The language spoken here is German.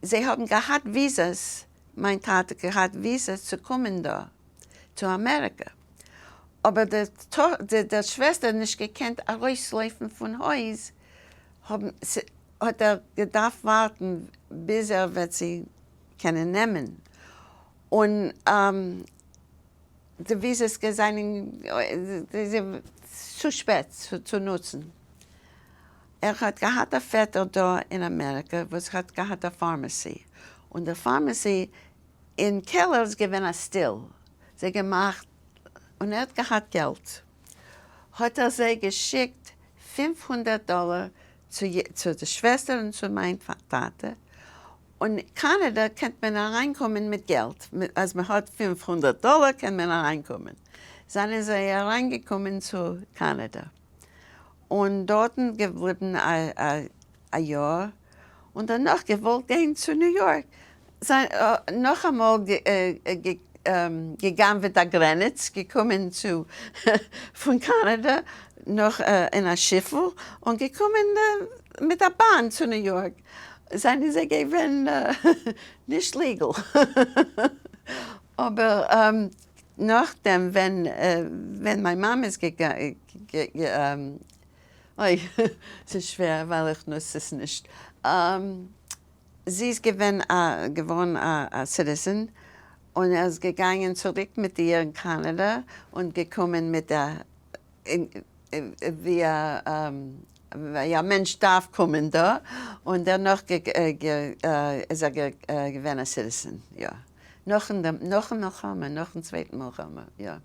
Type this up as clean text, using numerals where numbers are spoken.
sie haben gehabt Visas, mein Tate gehabt Visas zu kommen da, zu Amerika. Aber die Schwester nicht gekannt, rauslaufen von Haus, hat gedacht warten, bis wird sie können nehmen. Und die Visas sind zu spät zu nutzen. Hat gehabt einen Vetter da in Amerika, was hat gehabt eine Pharmacy. Und die Pharmacy in Keller ist gewesen still. Sie gemacht, und hat gehabt Geld. Hat sie geschickt $500 zu der Schwester und zu meinem Vater. Und in Kanada kann man reinkommen mit Geld. Als man hat $500, kann man reinkommen. Dann sind sie reingekommen zu Kanada. Und dort geblieben ein Jahr. Und danach gewollt gehen zu New York. Noch einmal gegangen mit der Grenze, gekommen von Kanada noch in ein Schiff und gekommen mit der Bahn zu New York. Seien sie gewesen nicht legal. Aber nachdem, wenn meine Mama ist gegangen, es ist schwer, weil ich nutze es nicht. Sie ist geworden ein Citizen und er ist gegangen zurück mit ihr in Kanada und gekommen mit der, wie ein Mensch darf kommen da und danach ist er geworden ein Citizen, ja. Noch ein zweiten Mal, ja.